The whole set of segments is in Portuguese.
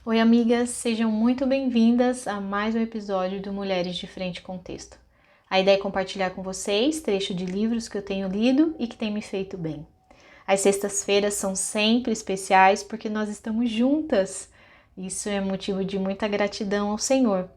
Oi, amigas, sejam muito bem-vindas a mais um episódio do Mulheres de Frente com Texto. A ideia é compartilhar com vocês trecho de livros que eu tenho lido e que têm me feito bem. As sextas-feiras são sempre especiais porque nós estamos juntas. Isso é motivo de muita gratidão ao Senhor.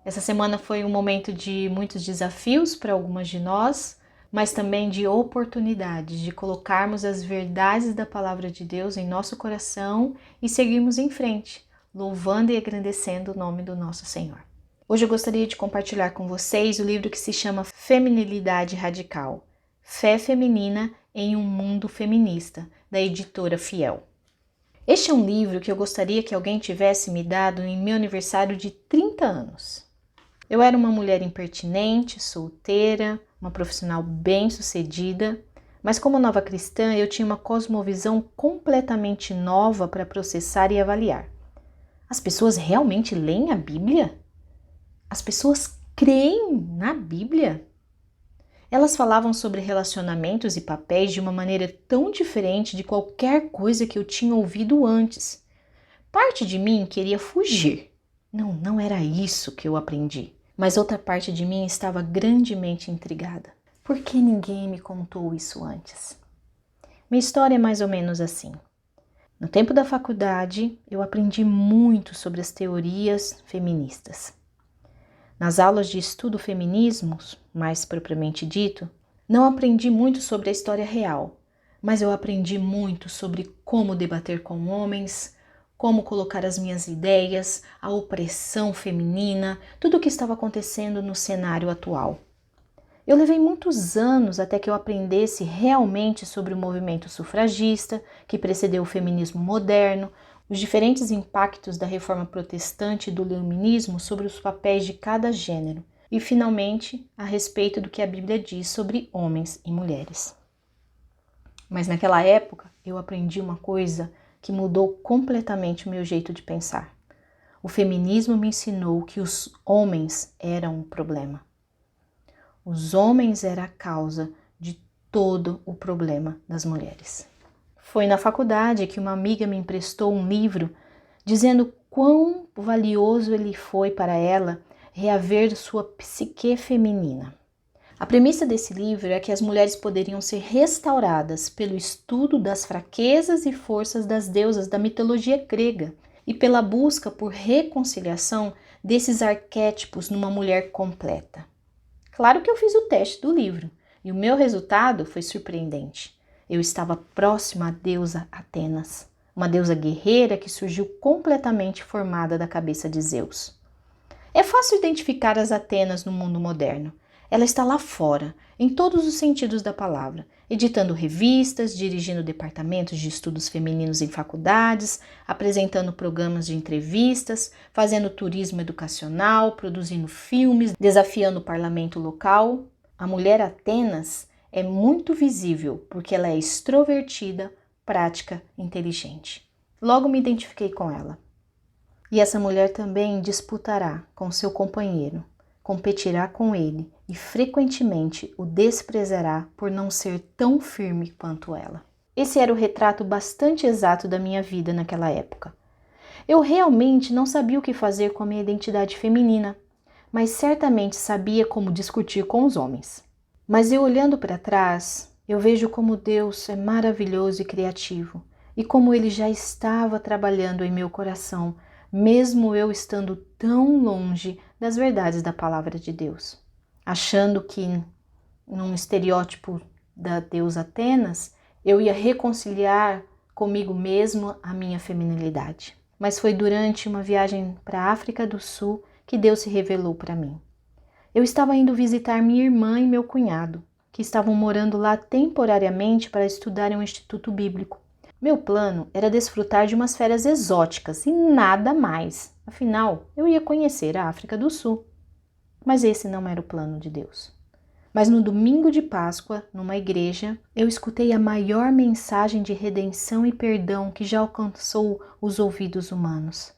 Essa semana foi um momento de muitos desafios para algumas de nós, mas também de oportunidades de colocarmos as verdades da Palavra de Deus em nosso coração e seguirmos em frente, louvando e agradecendo o nome do nosso Senhor. Hoje eu gostaria de compartilhar com vocês o livro que se chama Feminilidade Radical, Fé Feminina em um Mundo Feminista, da editora Fiel. Este é um livro que eu gostaria que alguém tivesse me dado em meu aniversário de 30 anos. Eu era uma mulher impertinente, solteira, uma profissional bem-sucedida, mas como nova cristã eu tinha uma cosmovisão completamente nova para processar e avaliar. As pessoas realmente leem a Bíblia? As pessoas creem na Bíblia? Elas falavam sobre relacionamentos e papéis de uma maneira tão diferente de qualquer coisa que eu tinha ouvido antes. Parte de mim queria fugir. Não era isso que eu aprendi. Mas outra parte de mim estava grandemente intrigada. Por que ninguém me contou isso antes? Minha história é mais ou menos assim. No tempo da faculdade, eu aprendi muito sobre as teorias feministas. Nas aulas de estudo feminismos, mais propriamente dito, não aprendi muito sobre a história real, mas eu aprendi muito sobre como debater com homens, como colocar as minhas ideias, a opressão feminina, tudo o que estava acontecendo no cenário atual. Eu levei muitos anos até que eu aprendesse realmente sobre o movimento sufragista, que precedeu o feminismo moderno, os diferentes impactos da reforma protestante e do iluminismo sobre os papéis de cada gênero, e finalmente a respeito do que a Bíblia diz sobre homens e mulheres. Mas naquela época eu aprendi uma coisa que mudou completamente o meu jeito de pensar. O feminismo me ensinou que os homens eram o problema. Os homens eram a causa de todo o problema das mulheres. Foi na faculdade que uma amiga me emprestou um livro dizendo quão valioso ele foi para ela reaver sua psique feminina. A premissa desse livro é que as mulheres poderiam ser restauradas pelo estudo das fraquezas e forças das deusas da mitologia grega e pela busca por reconciliação desses arquétipos numa mulher completa. Claro que eu fiz o teste do livro e o meu resultado foi surpreendente. Eu estava próxima à deusa Atenas, uma deusa guerreira que surgiu completamente formada da cabeça de Zeus. É fácil identificar as Atenas no mundo moderno. Ela está lá fora, em todos os sentidos da palavra, editando revistas, dirigindo departamentos de estudos femininos em faculdades, apresentando programas de entrevistas, fazendo turismo educacional, produzindo filmes, desafiando o parlamento local. A mulher Atenas é muito visível porque ela é extrovertida, prática, inteligente. Logo me identifiquei com ela. E essa mulher também disputará com seu companheiro, competirá com ele e frequentemente o desprezará por não ser tão firme quanto ela. Esse era o retrato bastante exato da minha vida naquela época. Eu realmente não sabia o que fazer com a minha identidade feminina, mas certamente sabia como discutir com os homens. Mas eu olhando para trás, eu vejo como Deus é maravilhoso e criativo e como Ele já estava trabalhando em meu coração, mesmo eu estando tão longe das verdades da palavra de Deus. Achando que, num estereótipo da deusa Atenas, eu ia reconciliar comigo mesmo a minha feminilidade. Mas foi durante uma viagem para a África do Sul que Deus se revelou para mim. Eu estava indo visitar minha irmã e meu cunhado, que estavam morando lá temporariamente para estudar em um instituto bíblico. Meu plano era desfrutar de umas férias exóticas e nada mais. Afinal, eu ia conhecer a África do Sul. Mas esse não era o plano de Deus. Mas no domingo de Páscoa, numa igreja, eu escutei a maior mensagem de redenção e perdão que já alcançou os ouvidos humanos.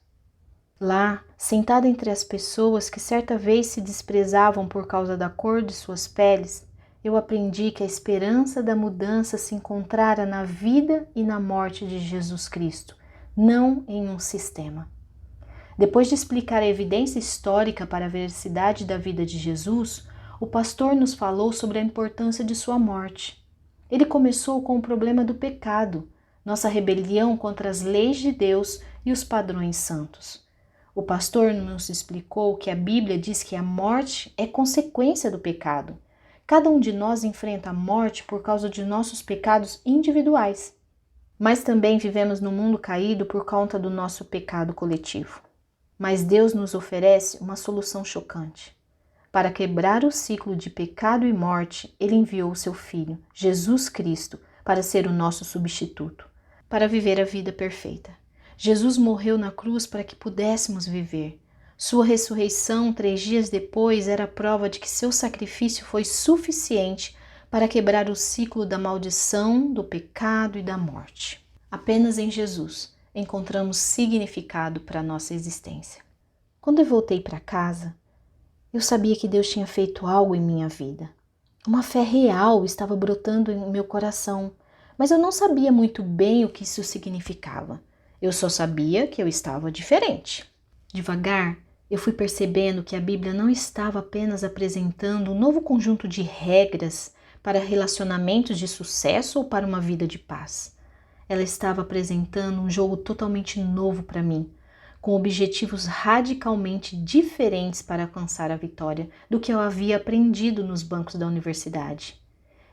Lá, sentada entre as pessoas que certa vez se desprezavam por causa da cor de suas peles, eu aprendi que a esperança da mudança se encontrara na vida e na morte de Jesus Cristo, não em um sistema. Depois de explicar a evidência histórica para a veracidade da vida de Jesus, o pastor nos falou sobre a importância de sua morte. Ele começou com o problema do pecado, nossa rebelião contra as leis de Deus e os padrões santos. O pastor nos explicou que a Bíblia diz que a morte é consequência do pecado. Cada um de nós enfrenta a morte por causa de nossos pecados individuais. Mas também vivemos num mundo caído por conta do nosso pecado coletivo. Mas Deus nos oferece uma solução chocante. Para quebrar o ciclo de pecado e morte, Ele enviou o seu Filho, Jesus Cristo, para ser o nosso substituto, para viver a vida perfeita. Jesus morreu na cruz para que pudéssemos viver. Sua ressurreição 3 dias depois era a prova de que seu sacrifício foi suficiente para quebrar o ciclo da maldição, do pecado e da morte. Apenas em Jesus encontramos significado para a nossa existência. Quando eu voltei para casa, eu sabia que Deus tinha feito algo em minha vida. Uma fé real estava brotando em meu coração, mas eu não sabia muito bem o que isso significava. Eu só sabia que eu estava diferente. Devagar, eu fui percebendo que a Bíblia não estava apenas apresentando um novo conjunto de regras para relacionamentos de sucesso ou para uma vida de paz. Ela estava apresentando um jogo totalmente novo para mim, com objetivos radicalmente diferentes para alcançar a vitória do que eu havia aprendido nos bancos da universidade.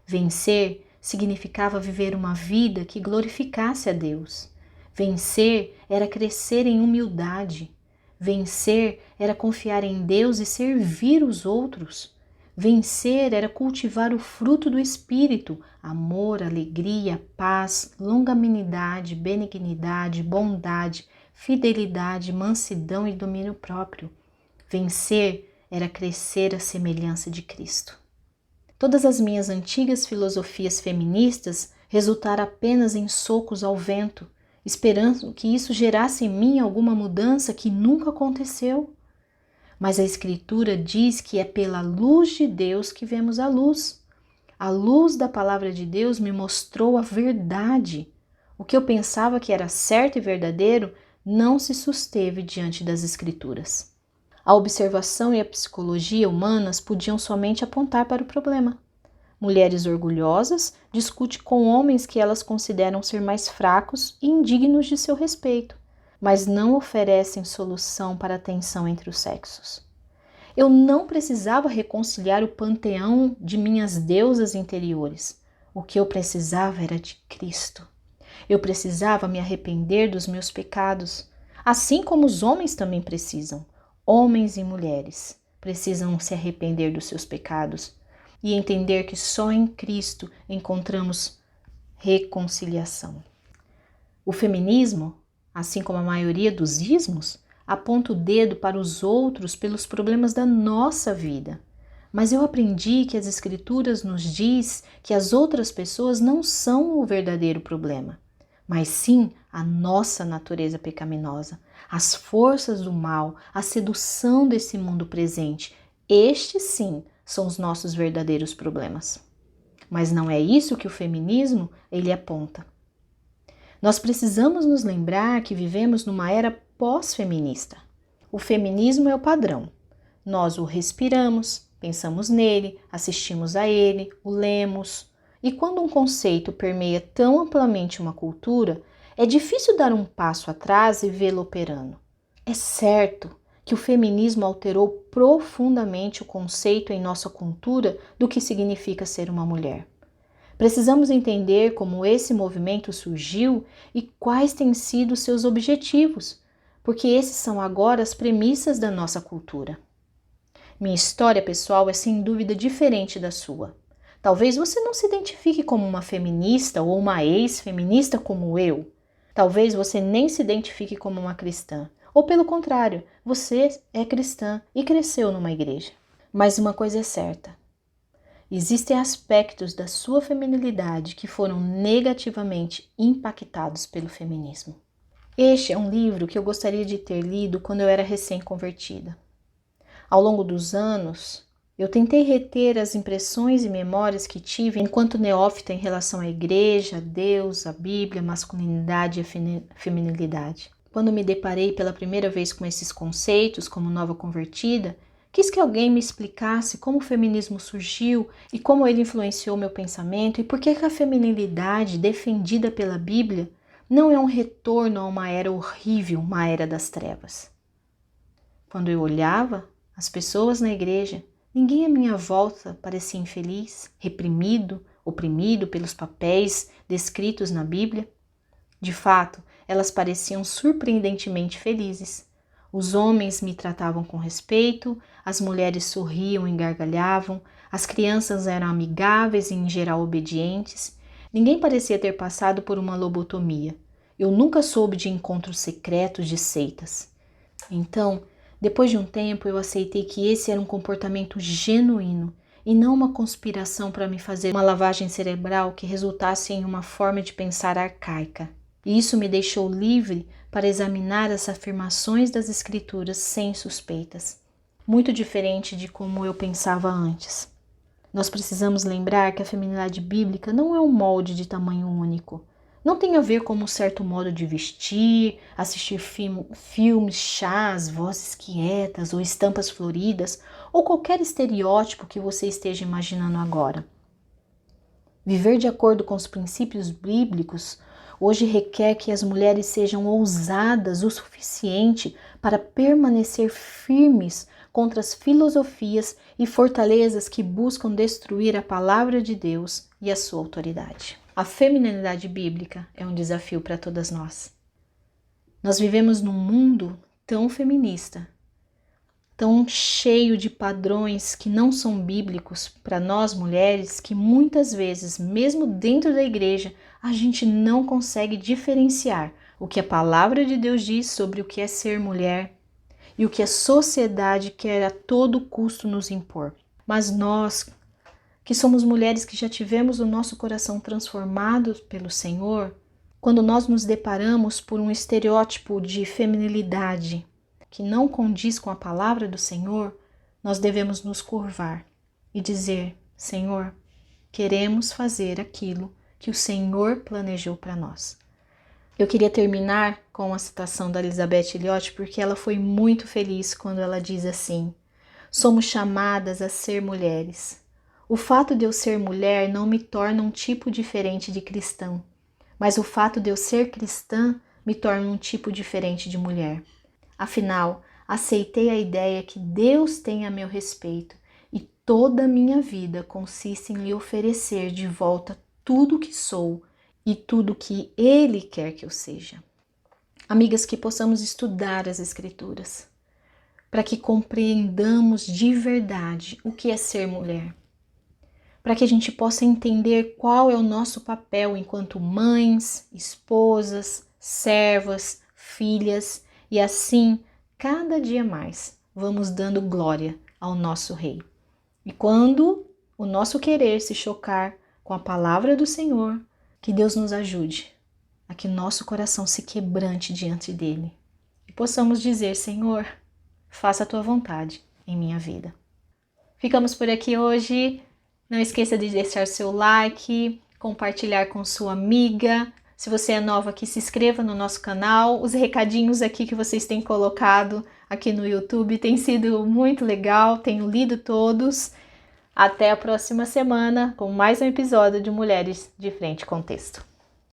Vencer significava viver uma vida que glorificasse a Deus. Vencer era crescer em humildade. Vencer era confiar em Deus e servir os outros. Vencer era cultivar o fruto do Espírito: amor, alegria, paz, longanimidade, benignidade, bondade, fidelidade, mansidão e domínio próprio. Vencer era crescer à semelhança de Cristo. Todas as minhas antigas filosofias feministas resultaram apenas em socos ao vento, esperando que isso gerasse em mim alguma mudança que nunca aconteceu. Mas a Escritura diz que é pela luz de Deus que vemos a luz. A luz da palavra de Deus me mostrou a verdade. O que eu pensava que era certo e verdadeiro não se susteve diante das Escrituras. A observação e a psicologia humanas podiam somente apontar para o problema. Mulheres orgulhosas discutem com homens que elas consideram ser mais fracos e indignos de seu respeito, mas não oferecem solução para a tensão entre os sexos. Eu não precisava reconciliar o panteão de minhas deusas interiores. O que eu precisava era de Cristo. Eu precisava me arrepender dos meus pecados, assim como os homens também precisam. Homens e mulheres precisam se arrepender dos seus pecados e entender que só em Cristo encontramos reconciliação. O feminismo, assim como a maioria dos ismos, aponta o dedo para os outros pelos problemas da nossa vida. Mas eu aprendi que as Escrituras nos diz que as outras pessoas não são o verdadeiro problema, mas sim a nossa natureza pecaminosa, as forças do mal, a sedução desse mundo presente. Estes sim são os nossos verdadeiros problemas. Mas não é isso que o feminismo ele aponta. Nós precisamos nos lembrar que vivemos numa era pós-feminista. O feminismo é o padrão. Nós o respiramos, pensamos nele, assistimos a ele, o lemos. E quando um conceito permeia tão amplamente uma cultura, é difícil dar um passo atrás e vê-lo operando. É certo que o feminismo alterou profundamente o conceito em nossa cultura do que significa ser uma mulher. Precisamos entender como esse movimento surgiu e quais têm sido seus objetivos, porque esses são agora as premissas da nossa cultura. Minha história pessoal é sem dúvida diferente da sua. Talvez você não se identifique como uma feminista ou uma ex-feminista como eu. Talvez você nem se identifique como uma cristã. Ou pelo contrário, você é cristã e cresceu numa igreja. Mas uma coisa é certa. Existem aspectos da sua feminilidade que foram negativamente impactados pelo feminismo. Este é um livro que eu gostaria de ter lido quando eu era recém-convertida. Ao longo dos anos, eu tentei reter as impressões e memórias que tive enquanto neófita em relação à igreja, a Deus, a Bíblia, a masculinidade e a feminilidade. quando me deparei pela primeira vez com esses conceitos como nova convertida, quis que alguém me explicasse como o feminismo surgiu e como ele influenciou meu pensamento e por que a feminilidade defendida pela Bíblia não é um retorno a uma era horrível, uma era das trevas. Quando eu olhava as pessoas na igreja, ninguém à minha volta parecia infeliz, reprimido, oprimido pelos papéis descritos na Bíblia. De fato, elas pareciam surpreendentemente felizes. Os homens me tratavam com respeito, as mulheres sorriam e gargalhavam, as crianças eram amigáveis e em geral obedientes. Ninguém parecia ter passado por uma lobotomia. Eu nunca soube de encontros secretos de seitas. Então, depois de um tempo, eu aceitei que esse era um comportamento genuíno e não uma conspiração para me fazer uma lavagem cerebral que resultasse em uma forma de pensar arcaica. E isso me deixou livre para examinar as afirmações das Escrituras sem suspeitas, muito diferente de como eu pensava antes. Nós precisamos lembrar que a feminilidade bíblica não é um molde de tamanho único. Não tem a ver com um certo modo de vestir, assistir filmes, chás, vozes quietas ou estampas floridas, ou qualquer estereótipo que você esteja imaginando agora. Viver de acordo com os princípios bíblicos hoje requer que as mulheres sejam ousadas o suficiente para permanecer firmes contra as filosofias e fortalezas que buscam destruir a palavra de Deus e a sua autoridade. A feminilidade bíblica é um desafio para todas nós. Nós vivemos num mundo tão feminista, tão cheio de padrões que não são bíblicos para nós mulheres, que muitas vezes, mesmo dentro da igreja, a gente não consegue diferenciar o que a palavra de Deus diz sobre o que é ser mulher e o que a sociedade quer a todo custo nos impor. Mas nós, que somos mulheres que já tivemos o nosso coração transformado pelo Senhor, quando nós nos deparamos por um estereótipo de feminilidade que não condiz com a palavra do Senhor, nós devemos nos curvar e dizer: Senhor, queremos fazer aquilo que o Senhor planejou para nós. Eu queria terminar com a citação da Elizabeth Elliot, porque ela foi muito feliz quando ela diz assim: somos chamadas a ser mulheres. O fato de eu ser mulher não me torna um tipo diferente de cristão, mas o fato de eu ser cristã me torna um tipo diferente de mulher. Afinal, aceitei a ideia que Deus tem a meu respeito e toda a minha vida consiste em lhe oferecer de volta tudo o que sou e tudo o que Ele quer que eu seja. Amigas, que possamos estudar as Escrituras, para que compreendamos de verdade o que é ser mulher, para que a gente possa entender qual é o nosso papel enquanto mães, esposas, servas, filhas, e assim, cada dia mais, vamos dando glória ao nosso Rei. E quando o nosso querer se chocar com a palavra do Senhor, que Deus nos ajude a que nosso coração se quebrante diante dele e possamos dizer: Senhor, faça a tua vontade em minha vida. Ficamos por aqui hoje. Não esqueça de deixar seu like, compartilhar com sua amiga. Se você é nova aqui, se inscreva no nosso canal. Os recadinhos aqui que vocês têm colocado aqui no YouTube têm sido muito legal, tenho lido todos. Até a próxima semana com mais um episódio de Mulheres de Frente com Texto.